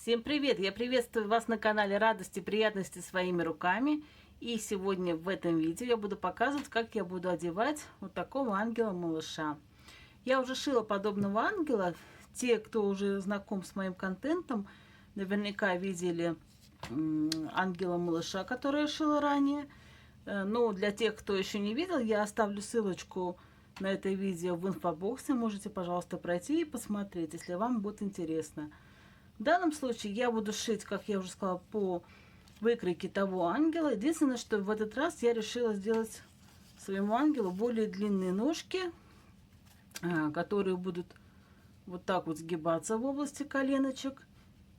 Всем привет! Я приветствую вас на канале Радости и приятности своими руками. И сегодня в этом видео я буду показывать, как я буду одевать вот такого ангела-малыша. Я уже шила подобного ангела. Те, кто уже знаком с моим контентом, наверняка видели ангела-малыша, который я шила ранее. Но для тех, кто еще не видел, я оставлю ссылочку на это видео в инфобоксе. Можете, пожалуйста, пройти и посмотреть, если вам будет интересно. В данном случае я буду шить, как я уже сказала, по выкройке того ангела. Единственное, что в этот раз я решила сделать своему ангелу более длинные ножки, которые будут вот так вот сгибаться в области коленочек.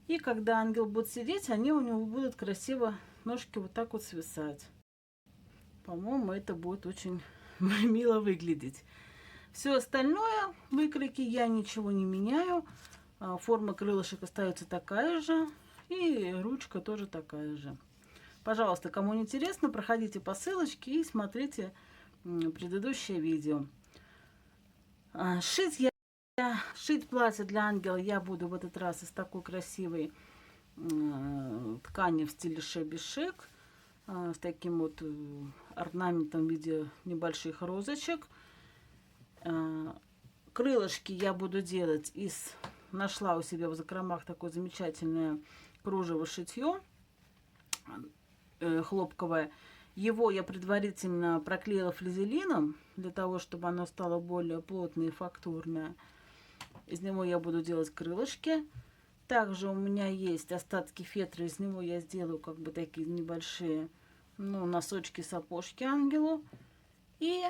И когда ангел будет сидеть, они у него будут красиво, ножки вот так вот свисать. По-моему, это будет очень мило выглядеть. Все остальное выкройки я ничего не меняю. Форма крылышек остается такая же. И ручка тоже такая же. Пожалуйста, кому интересно, проходите по ссылочке и смотрите предыдущее видео. Шить платье для ангела я буду в этот раз из такой красивой ткани в стиле шеби-шик. С таким вот орнаментом в виде небольших розочек. Крылышки я буду делать из... Нашла у себя в закромах такое замечательное кружево шитье хлопковое. Его я предварительно проклеила флизелином, для того, чтобы оно стало более плотное и фактурное. Из него я буду делать крылышки. Также у меня есть остатки фетра, из него я сделаю как бы такие небольшие носочки-сапожки ангелу. И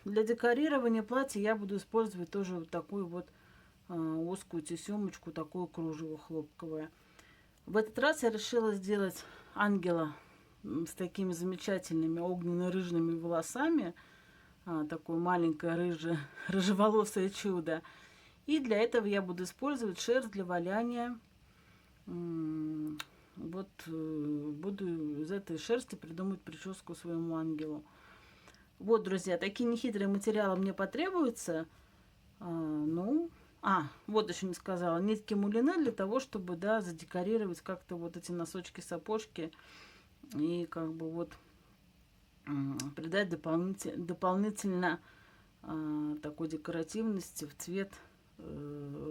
для декорирования платья я буду использовать тоже вот такую вот узкую тесемочку, такое кружево хлопковое. В этот раз я решила сделать ангела с такими замечательными огненно-рыжими волосами. Такое маленькое рыжеволосое чудо. И для этого я буду использовать шерсть для валяния. Вот буду из этой шерсти придумать прическу своему ангелу. Вот, друзья, такие нехитрые материалы мне потребуются. Вот еще не сказала. Нитки мулине для того, чтобы, задекорировать как-то вот эти носочки-сапожки. И как бы вот придать дополнительно такой декоративности в цвет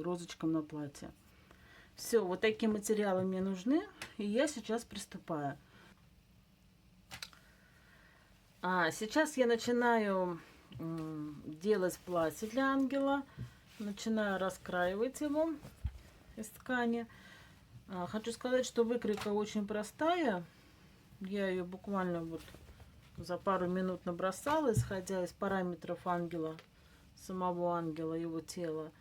розочкам на платье. Все, вот такие материалы мне нужны. И я сейчас приступаю. Сейчас я начинаю делать платье для ангела. Начинаю раскраивать его из ткани. Хочу сказать, что выкройка очень простая. Я ее буквально вот за пару минут набросала, исходя из параметров ангела, самого ангела, его тела.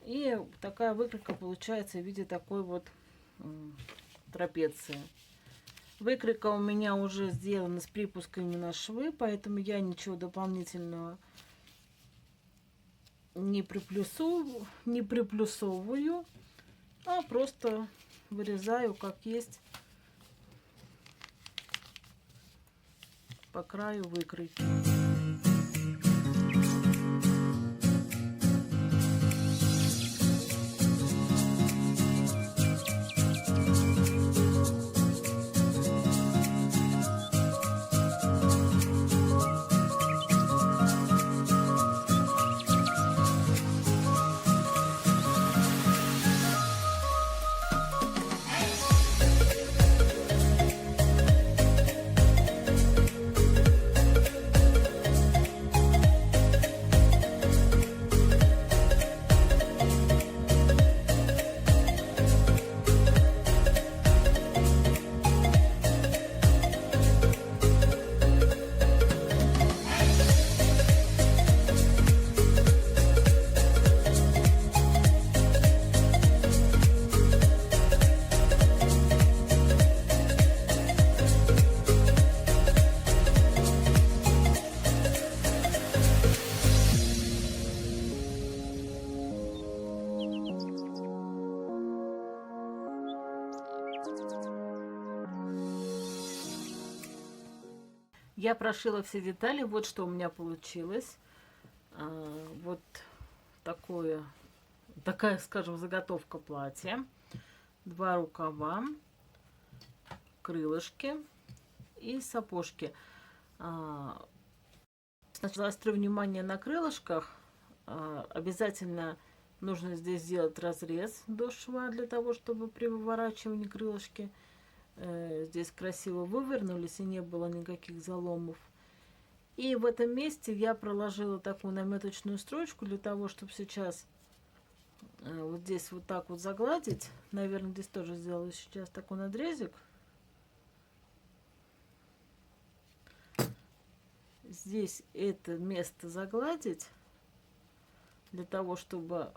И такая выкройка получается в виде такой вот трапеции. Выкройка у меня уже сделана с припусками на швы, поэтому я ничего дополнительного не приплюсовываю, а просто вырезаю как есть по краю выкройки. Я прошила все детали. Вот что у меня получилось. Вот такая, скажем, заготовка платья. 2 рукава, крылышки и сапожки. Сначала заострю внимание на крылышках. Обязательно нужно здесь сделать разрез до шва, для того, чтобы при выворачивании крылышки здесь красиво вывернулись и не было никаких заломов. И в этом месте я проложила такую наметочную строчку для того, чтобы сейчас вот здесь вот так вот загладить. Наверное, здесь тоже сделаю сейчас такой надрезик. Здесь это место загладить, для того, чтобы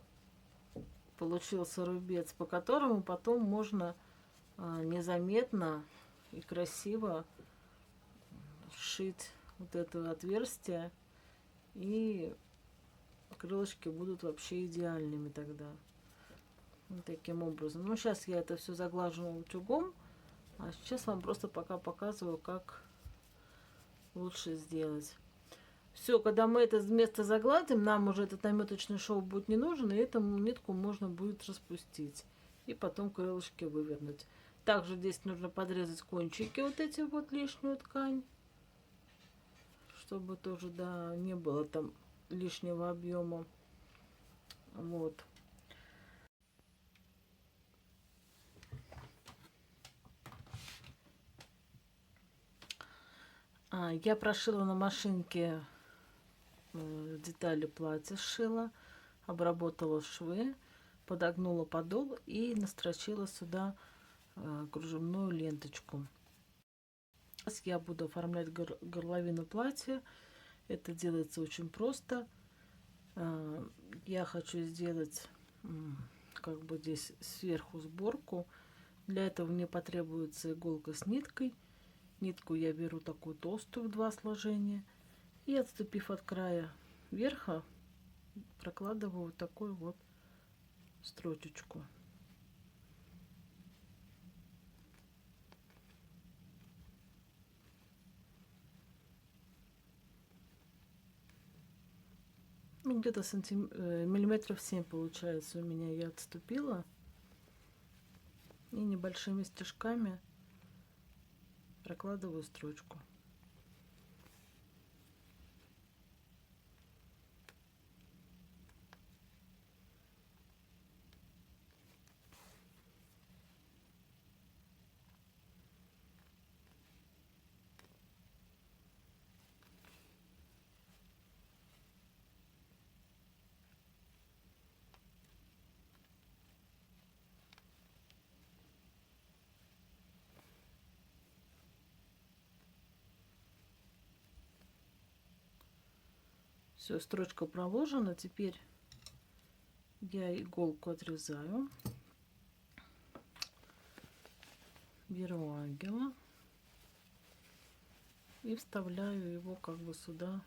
получился рубец, по которому потом можно незаметно и красиво сшить вот это отверстие, и крылышки будут вообще идеальными тогда. Вот таким образом. Ну, сейчас я это все заглажу утюгом, а сейчас вам просто пока показываю, как лучше сделать. Все, когда мы это место загладим, нам уже этот наметочный шов будет не нужен, и эту нитку можно будет распустить. И потом крылышки вывернуть. Также здесь нужно подрезать кончики, вот эти вот лишнюю ткань, чтобы тоже, да, не было там лишнего объема. Вот. Я прошила на машинке детали платья, сшила, обработала швы, подогнула подол и настрочила сюда кружевную ленточку. Сейчас я буду оформлять горловину платья. Это делается очень просто. Я хочу сделать как бы здесь сверху сборку. Для этого мне потребуется иголка с ниткой. Нитку я беру такую толстую в 2 сложения. И отступив от края верха, прокладываю вот такую вот строчечку. Ну, где-то миллиметров 7 получается у меня. Я отступила и небольшими стежками прокладываю строчку. Все, строчка проложена. Теперь я иголку отрезаю. Беру ангела и вставляю его как бы сюда.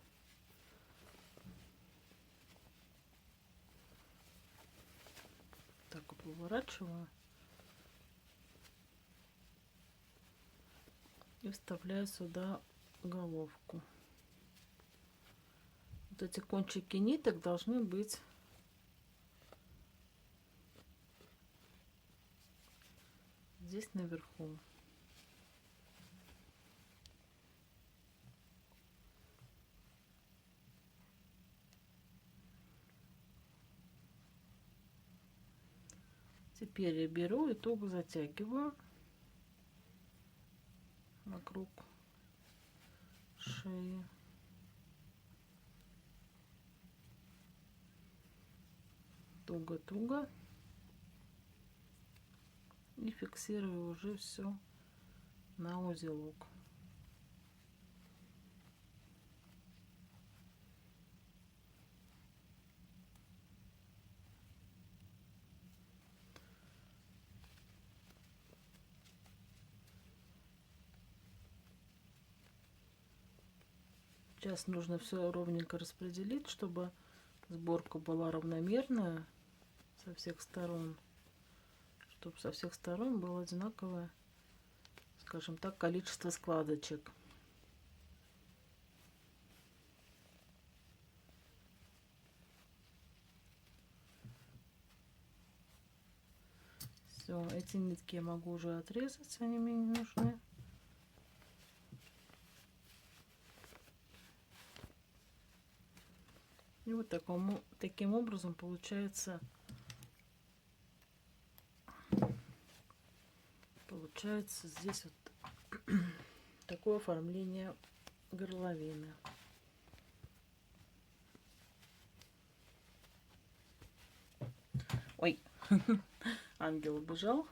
Так вот поворачиваю и вставляю сюда головку. Вот эти кончики ниток должны быть здесь наверху. Теперь я беру и туго затягиваю вокруг шеи. Туго-туго. И фиксирую уже все на узелок. Сейчас нужно все ровненько распределить, чтобы сборка была равномерная со всех сторон, чтобы со всех сторон было одинаковое, скажем так, количество складочек. Все, эти нитки я могу уже отрезать, они мне не нужны. И вот таким образом получается здесь вот такое оформление горловины. Ой, ангел убежал.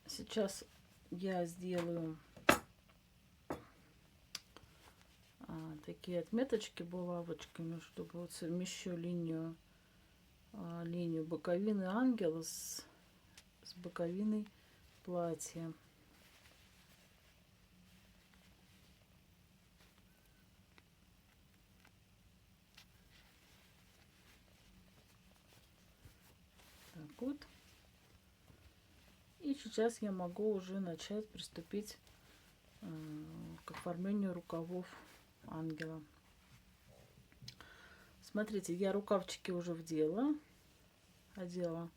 Сейчас я сделаю такие отметочки булавочками, чтобы вот совмещу линию боковины ангела с боковиной платья. Так вот. И сейчас я могу уже начать приступить к оформлению рукавов ангела. Смотрите, я рукавчики уже одела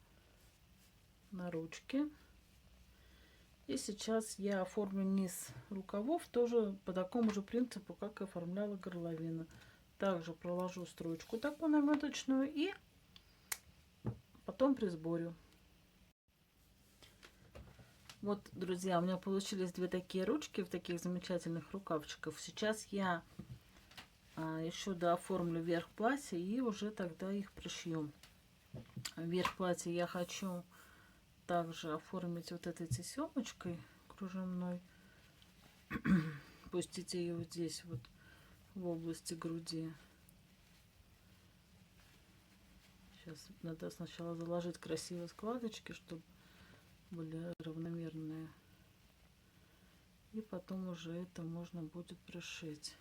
на ручки. И сейчас я оформлю низ рукавов тоже по такому же принципу, как и оформляла горловину. Также проложу строчку такую наметочную и потом присборю. Вот, друзья, у меня получились две такие ручки в таких замечательных рукавчиках. Сейчас я еще дооформлю верх платья и уже тогда их пришью. Верх платья я хочу также оформить вот этой тесемочкой кружевной. Пустить ее вот здесь вот в области груди. Сейчас надо сначала заложить красивые складочки, чтобы были равномерные. И потом уже это можно будет пришить.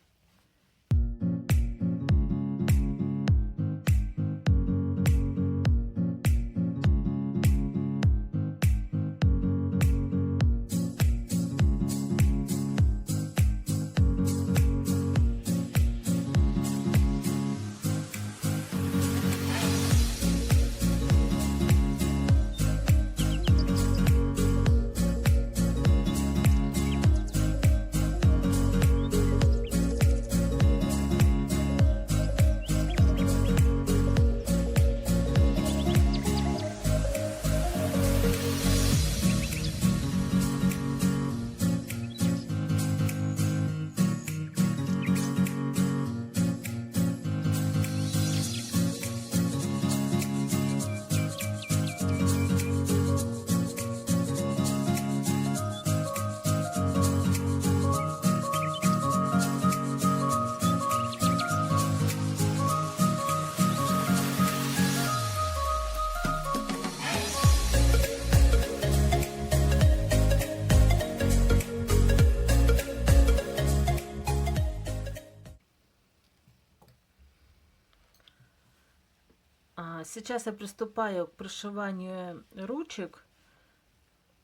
Сейчас я приступаю к пришиванию ручек.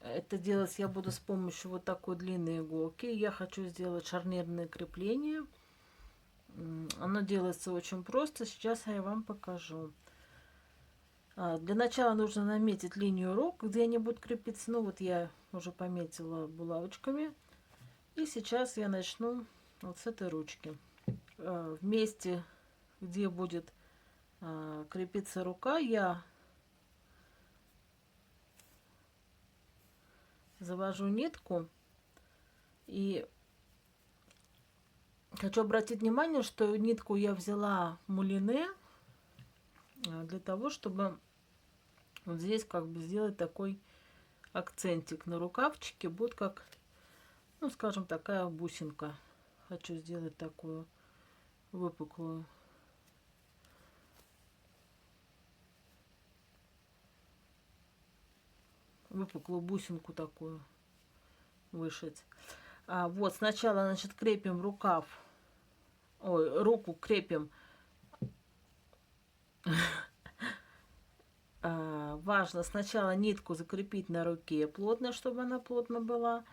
Это делать я буду с помощью вот такой длинной иголки. Я хочу сделать шарнирное крепление. Оно делается очень просто. Сейчас я вам покажу. Для начала нужно наметить линию рук, где они будут крепиться. Ну вот я уже пометила булавочками. И сейчас я начну вот с этой ручки. В месте, где будет крепится рука, я завожу нитку. И хочу обратить внимание, что нитку я взяла мулине для того, чтобы вот здесь как бы сделать такой акцентик на рукавчике. Будет как, ну скажем, такая бусинка. Хочу сделать такую выпуклую. Выпуклую бусинку такую вышить. Вот сначала, значит, крепим рукав, руку крепим. Важно сначала нитку закрепить на руке плотно, чтобы она плотно была,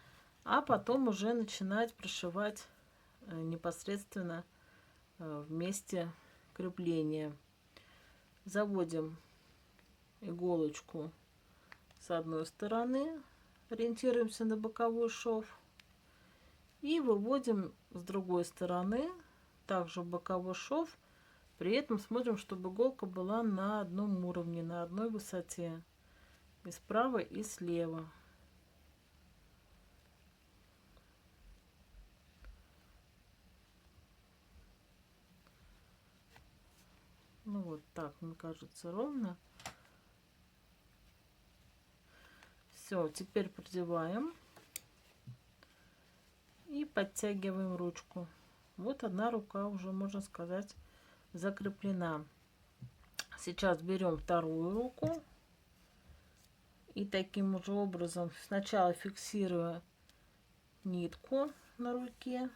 а потом уже начинать пришивать непосредственно в месте крепления. Заводим иголочку с одной стороны, ориентируемся на боковой шов и выводим с другой стороны также боковой шов. При этом смотрим, чтобы иголка была на одном уровне, на одной высоте, и справа, и слева. Ну вот так, мне кажется, ровно. Все, теперь продеваем и подтягиваем ручку. Вот одна рука уже, можно сказать, закреплена. Сейчас берем вторую руку и таким же образом сначала фиксируя нитку на руке,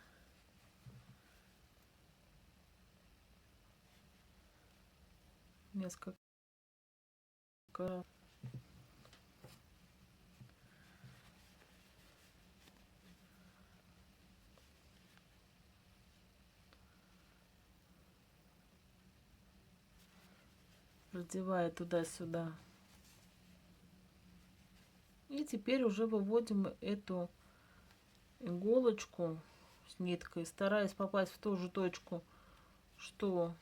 несколько раз. Продевая туда-сюда. И теперь уже выводим эту иголочку с ниткой, стараясь попасть в ту же точку, что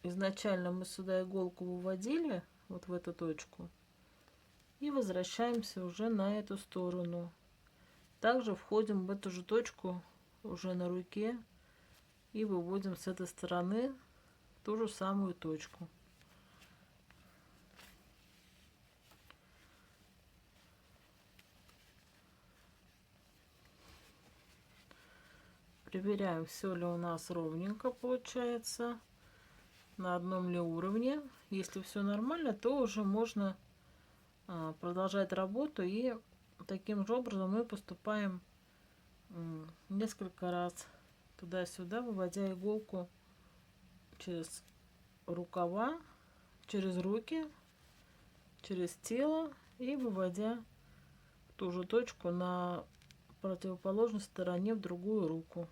изначально мы сюда иголку выводили, вот в эту точку. И возвращаемся уже на эту сторону. Также входим в эту же точку уже на руке и выводим с этой стороны ту же самую точку. Проверяем, все ли у нас ровненько получается, на одном ли уровне. Если все нормально, то уже можно продолжать работу, и таким же образом мы поступаем несколько раз туда-сюда, выводя иголку через рукава, через руки, через тело и выводя ту же точку на противоположной стороне в другую руку.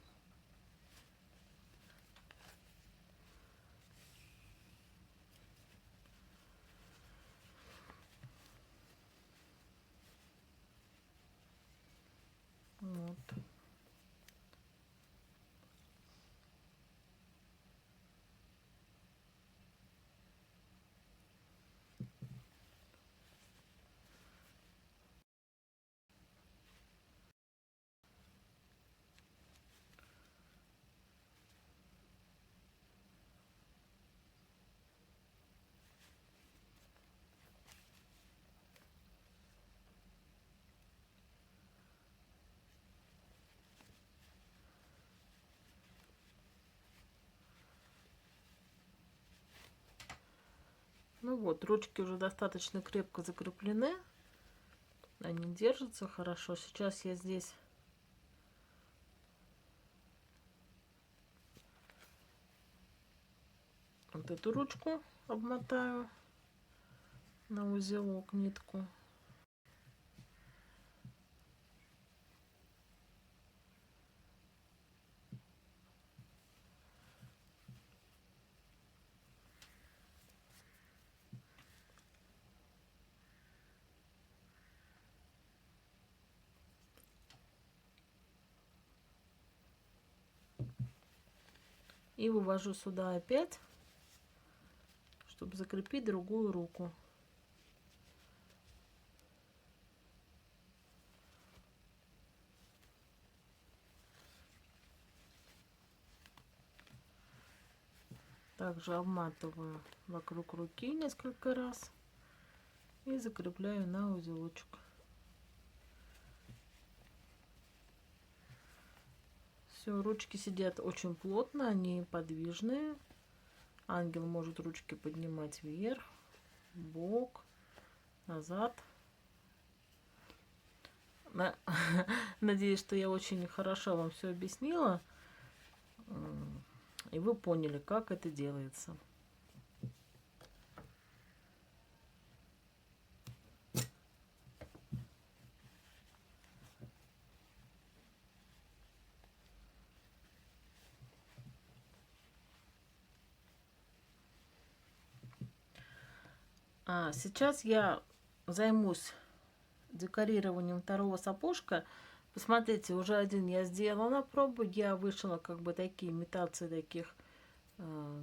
Вот. Ну вот, ручки уже достаточно крепко закреплены. Они держатся хорошо. Сейчас я здесь вот эту ручку обмотаю на узелок нитку. И вывожу сюда опять, чтобы закрепить другую руку. Также обматываю вокруг руки несколько раз и закрепляю на узелочек. Все, ручки сидят очень плотно, они подвижные. Ангел может ручки поднимать вверх, в бок, назад. Надеюсь, что я очень хорошо вам все объяснила, и вы поняли, как это делается. Сейчас я займусь декорированием второго сапожка. Посмотрите, уже один я сделала на пробу. Я вышила как бы такие имитации таких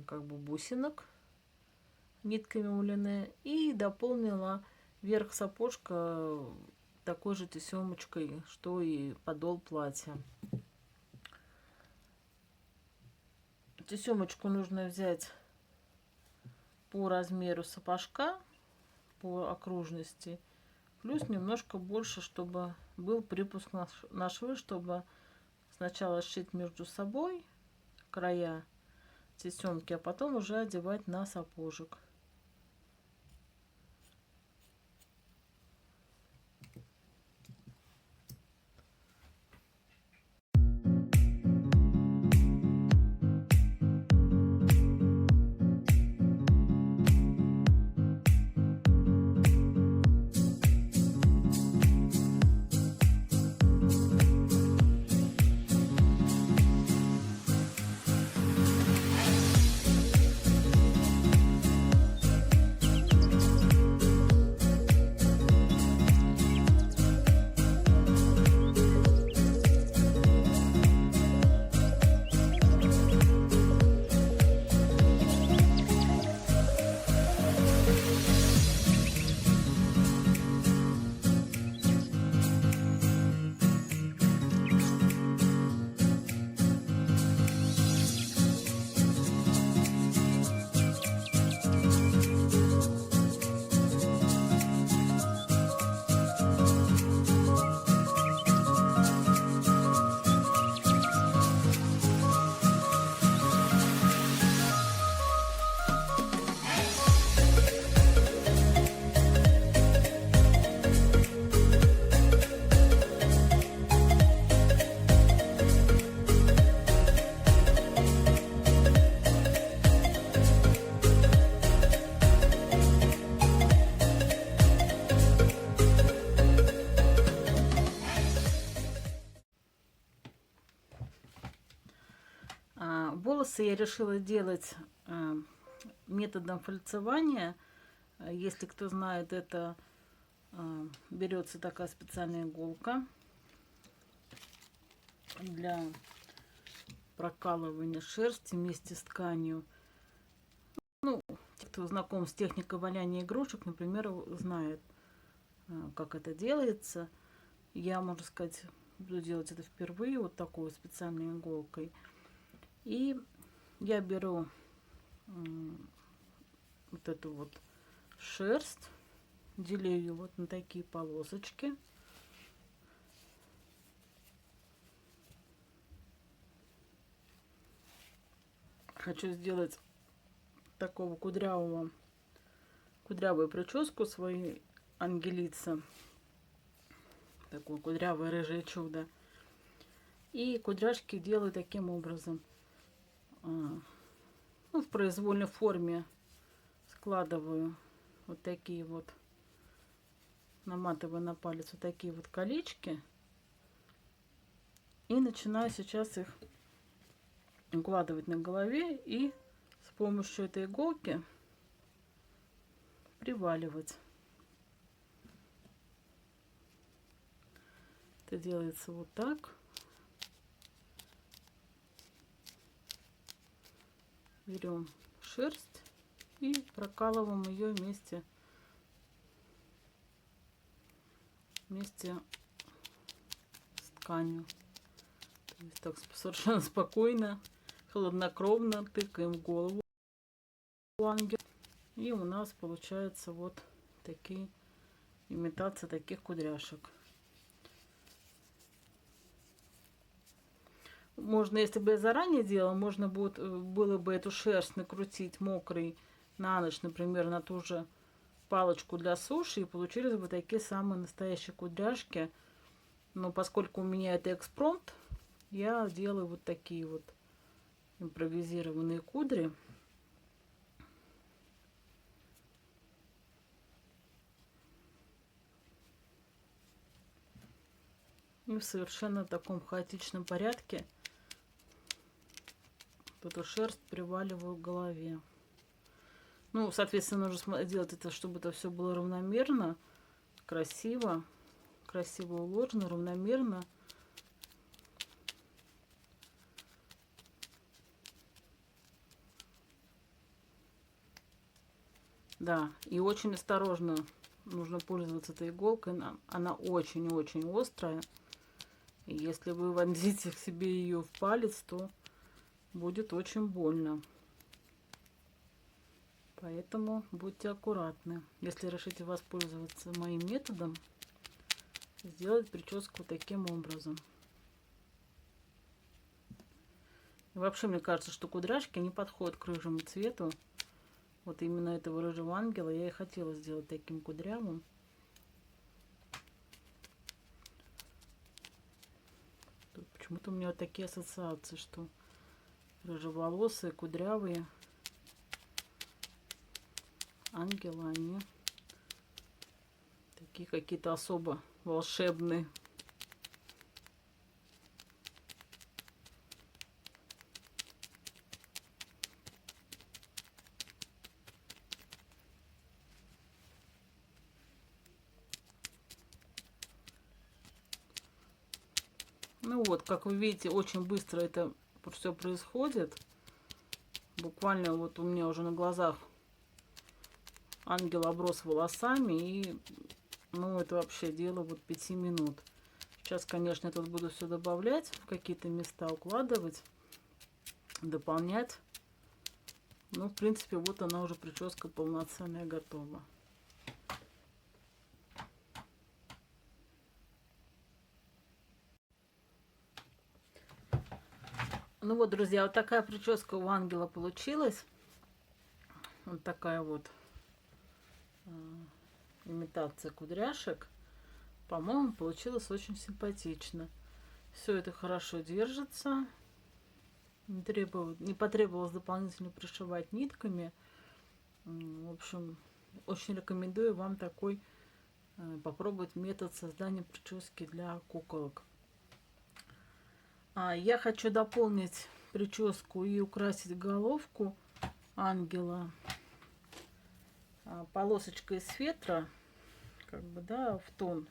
как бы бусинок нитками улиные и дополнила верх сапожка такой же тесемочкой, что и подол платья. Тесемочку нужно взять по размеру сапожка, по окружности, плюс немножко больше, чтобы был припуск на швы, чтобы сначала сшить между собой края тесемки, а потом уже одевать на сапожек. Волосы я решила делать методом фальцевания. Если кто знает, это берется такая специальная иголка для прокалывания шерсти вместе с тканью. Ну, те, кто знаком с техникой валяния игрушек, например, знает, как это делается. Я, можно сказать, буду делать это впервые вот такой специальной иголкой. И я беру вот эту вот шерсть, делю ее вот на такие полосочки. Хочу сделать такого кудрявую прическу своей ангелицы. Такое кудрявое рыжее чудо. И кудряшки делаю таким образом. Ну, в произвольной форме складываю вот такие вот, наматываю на палец вот такие вот колечки. И начинаю сейчас их укладывать на голове и с помощью этой иголки приваливать. Это делается вот так. Берем шерсть и прокалываем ее вместе с тканью. То есть так совершенно спокойно, хладнокровно тыкаем в голову ангела. И у нас получается вот такие имитации таких кудряшек. Можно, если бы я заранее делала, можно было бы эту шерсть накрутить мокрой на ночь, например, на ту же палочку для суши, и получились бы такие самые настоящие кудряшки. Но поскольку у меня это экспромт, я делаю вот такие вот импровизированные кудри. И в совершенно таком хаотичном порядке эту шерсть приваливаю к голове. Ну, соответственно, нужно делать это, чтобы это все было равномерно, красиво, красиво уложено, равномерно. Да, и очень осторожно нужно пользоваться этой иголкой. Она очень-очень острая. И если вы вонзите к себе ее в палец, то будет очень больно. Поэтому будьте аккуратны. Если решите воспользоваться моим методом, сделать прическу таким образом. И вообще, мне кажется, что кудряшки не подходят к рыжему цвету. Вот именно этого рыжего ангела я и хотела сделать таким кудрявым. Почему-то у меня вот такие ассоциации, что рыжеволосые, кудрявые ангелы, они такие какие-то особо волшебные. Ну вот, как вы видите, очень быстро это все происходит. Буквально вот у меня уже на глазах ангел оброс волосами, и ну это вообще дело вот 5 минут. Сейчас, конечно, я тут буду все добавлять, в какие-то места укладывать, дополнять. Ну, в принципе, вот она уже, прическа полноценная, готова. Ну вот, друзья, вот такая прическа у ангела получилась. Вот такая вот имитация кудряшек. По-моему, получилось очень симпатично. Все это хорошо держится. Не потребовалось дополнительно пришивать нитками. В общем, очень рекомендую вам такой попробовать метод создания прически для куколок. Я хочу дополнить прическу и украсить головку ангела полосочкой из фетра, как бы, да, в тон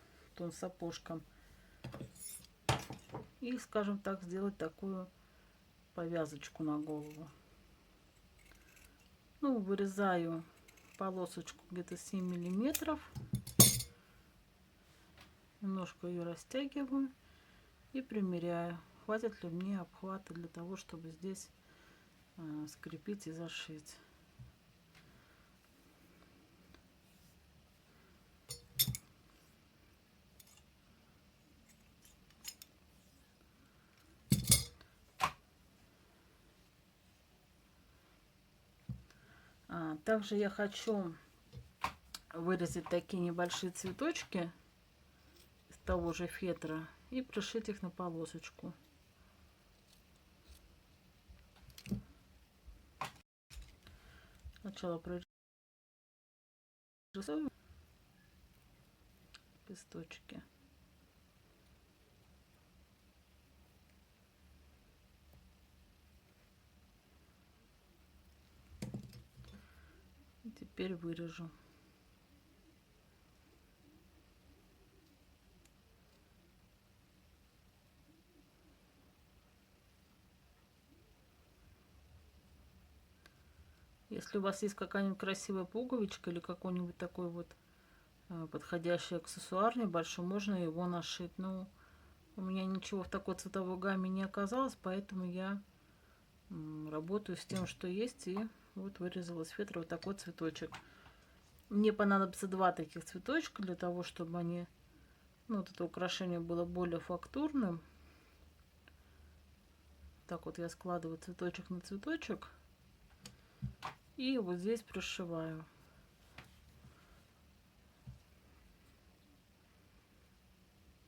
сапожкам. И, скажем так, сделать такую повязочку на голову. Ну, вырезаю полосочку где-то 7 миллиметров. Немножко ее растягиваю и примеряю, хватит ли мне обхвата для того, чтобы здесь скрепить и зашить. Также я хочу вырезать такие небольшие цветочки из того же фетра и пришить их на полосочку. Сначала прорисую листочки. И теперь вырежу. Если у вас есть какая-нибудь красивая пуговичка или какой-нибудь такой вот подходящий аксессуар небольшой, можно его нашить. Но у меня ничего в такой цветовой гамме не оказалось, поэтому я работаю с тем, что есть. И вот вырезала из фетра вот такой цветочек. Мне понадобится 2 таких цветочка для того, чтобы они, ну, вот это украшение было более фактурным. Так вот я складываю цветочек на цветочек. И вот здесь пришиваю.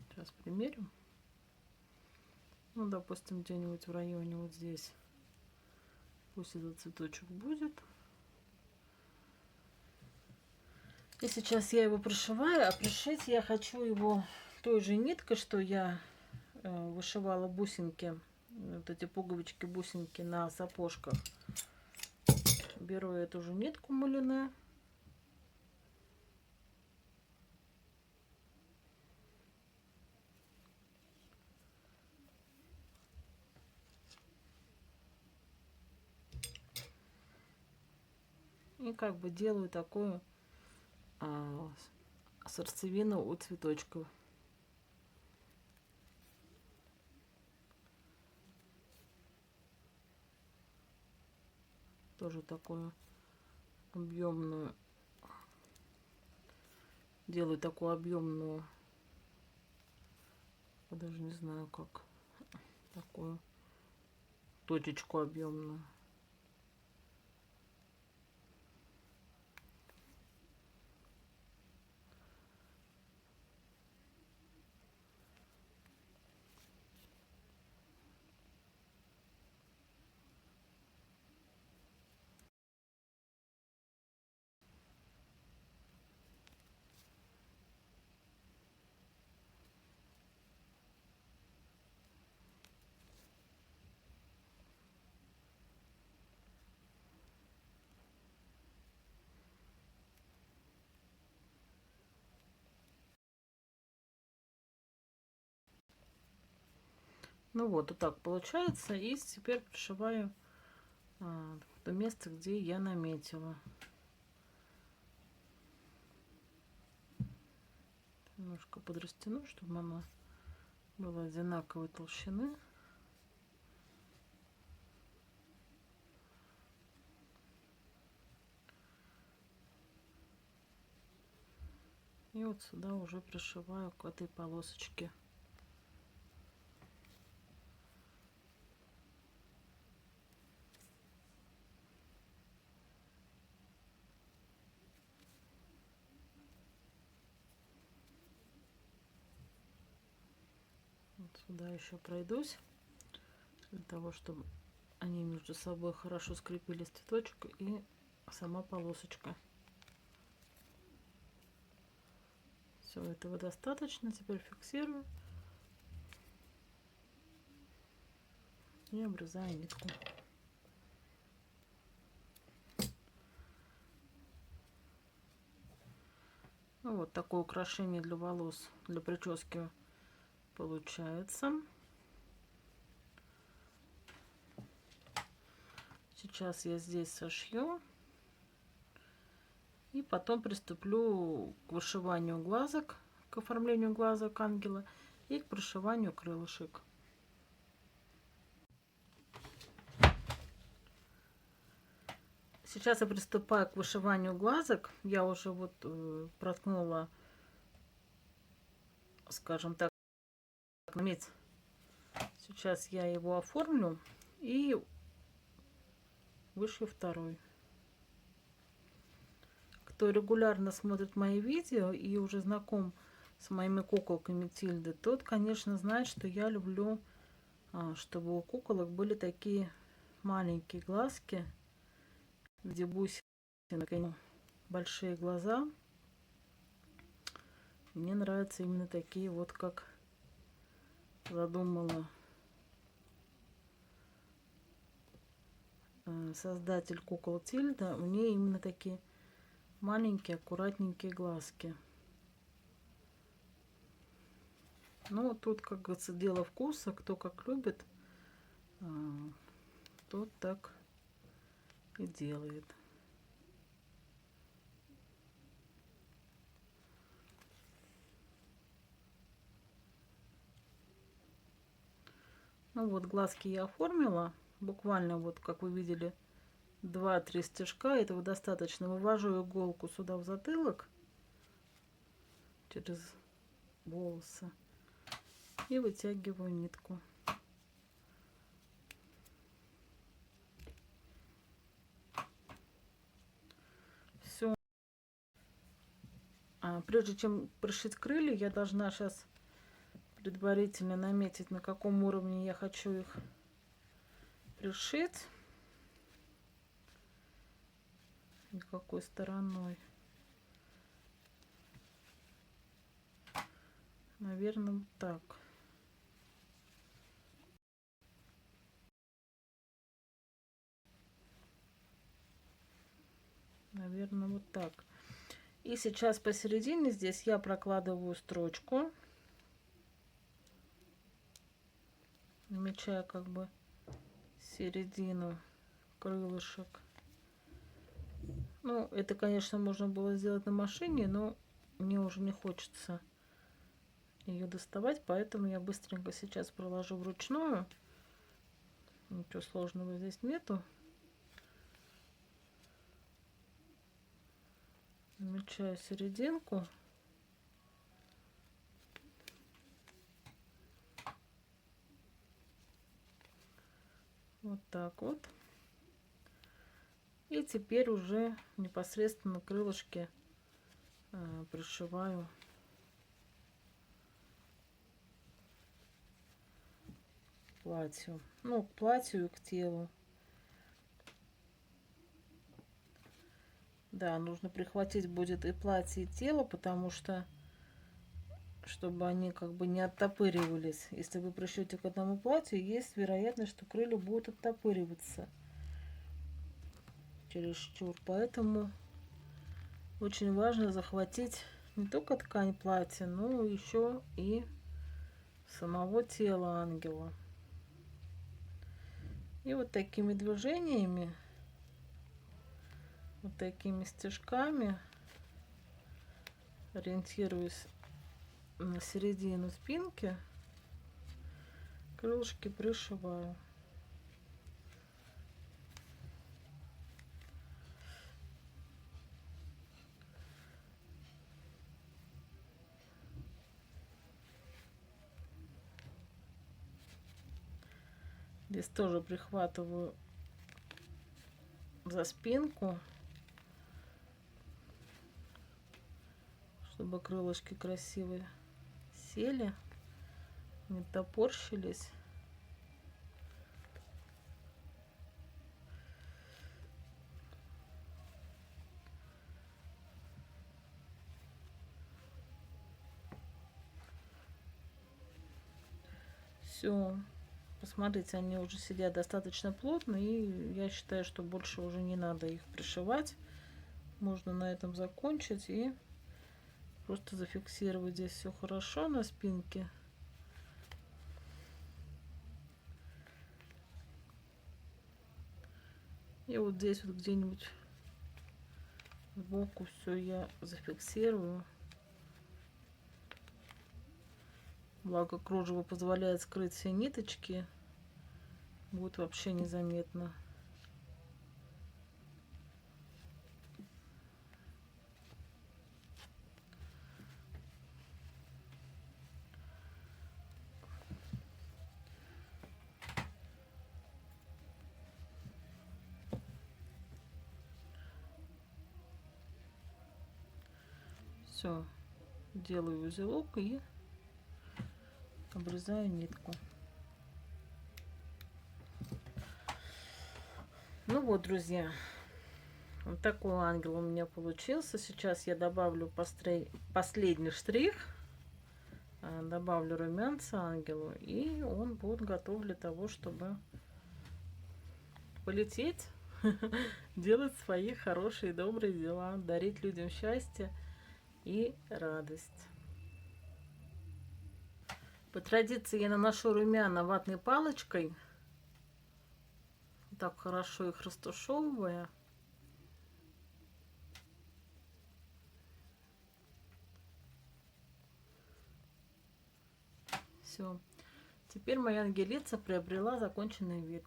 Сейчас примерю. Ну, допустим, где-нибудь в районе вот здесь. Пусть этот цветочек будет. И сейчас я его пришиваю, а пришить я хочу его той же ниткой, что я вышивала бусинки, вот эти пуговички, бусинки на сапожках. беру эту же нитку мулине. И как бы делаю такую сердцевину у цветочков. Тоже такую объемную. Делаю такую объемную. Я даже не знаю как. Такую точечку объемную. Ну вот так получается. И теперь пришиваю то место, где я наметила. Немножко подрастяну, чтобы она была одинаковой толщины. И вот сюда уже пришиваю к этой полосочке. Вот сюда еще пройдусь, для того, чтобы они между собой хорошо скрепились, цветочек и сама полосочка. Все, этого достаточно. Теперь фиксирую и обрезаю нитку. Ну, вот такое украшение для волос, для прически получается. Сейчас я здесь сошью. И потом приступлю к вышиванию глазок, к оформлению глазок ангела и к пришиванию крылышек. Сейчас я приступаю к вышиванию глазок. Я уже вот проткнула, скажем так, наметь. Сейчас я его оформлю и вышью второй. Кто регулярно смотрит мои видео и уже знаком с моими куколками Тильды, тот, конечно, знает, что я люблю, чтобы у куколок были такие маленькие глазки, где бусинки, большие глаза. Мне нравятся именно такие вот, как задумала создатель кукол Тильда. Мне именно такие маленькие, аккуратненькие глазки. Ну, тут, как говорится, дело вкуса. Кто как любит, тот так и делает. Ну вот, глазки я оформила. Буквально, вот как вы видели, 2-3 стежка. Этого достаточно. Вывожу иголку сюда в затылок через волосы и вытягиваю нитку. Все. Прежде чем пришить крылья, я должна сейчас предварительно наметить, на каком уровне я хочу их пришить и какой стороной. Наверное, так. наверное, вот так. И сейчас посередине здесь я прокладываю строчку, намечаю как бы середину крылышек. Ну, это, конечно, можно было сделать на машине, но мне уже не хочется ее доставать, поэтому я быстренько сейчас проложу вручную. Ничего сложного здесь нету. Намечаю серединку. Вот так вот. И теперь уже непосредственно крылышки пришиваю к платью. Ну, к платью и к телу. Да, нужно прихватить будет и платье, и тело, потому что, чтобы они как бы не оттопыривались. Если вы пришьете к одному платью, есть вероятность, что крылья будут оттопыриваться чересчур. Поэтому очень важно захватить не только ткань платья, но еще и самого тела ангела. И вот такими движениями, вот такими стежками, ориентируясь на середину спинки, крылышки пришиваю. Здесь тоже прихватываю за спинку, чтобы крылышки красивые сели, не топорщились. Все. Посмотрите, они уже сидят достаточно плотно, и я считаю, что больше уже не надо их пришивать. Можно на этом закончить и просто зафиксировать здесь все хорошо на спинке. И вот здесь вот где-нибудь сбоку все я зафиксирую. Благо кружево позволяет скрыть все ниточки. Будет вообще незаметно. Все, делаю узелок и обрезаю нитку. Ну вот, друзья, вот такой ангел у меня получился. Сейчас я добавлю последний штрих, добавлю румянца ангелу, и он будет готов для того, чтобы полететь, делать свои хорошие добрые дела, дарить людям счастье и радость. По традиции я наношу румяна ватной палочкой, так хорошо их растушевывая. Все. Теперь моя ангелица приобрела законченный вид.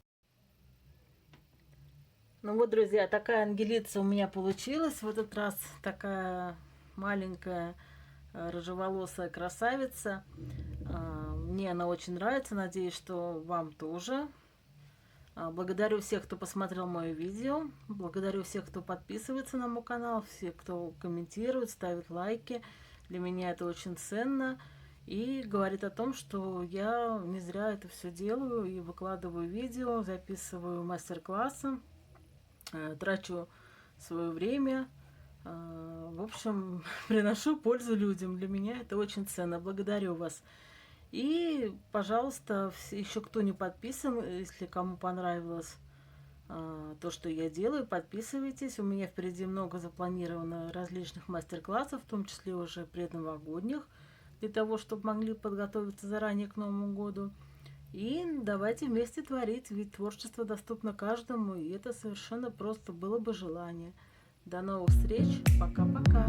Ну вот, друзья, такая ангелица у меня получилась в этот раз. Такая маленькая рыжеволосая красавица. Мне она очень нравится. Надеюсь, что вам тоже. Благодарю всех, кто посмотрел мое видео. Благодарю всех, кто подписывается на мой канал. Всех, кто комментирует, ставит лайки. Для меня это очень ценно. И говорит о том, что я не зря это все делаю. И выкладываю видео, записываю мастер-классы. Трачу свое время. В общем, приношу пользу людям. Для меня это очень ценно. Благодарю вас. И, пожалуйста, еще кто не подписан, если кому понравилось то, что я делаю. Подписывайтесь. У меня впереди много запланировано различных мастер-классов, в том числе уже предновогодних, для того, чтобы могли подготовиться заранее к Новому году. И давайте вместе творить, ведь творчество доступно каждому, и это совершенно просто было бы желание. До новых встреч. Пока-пока.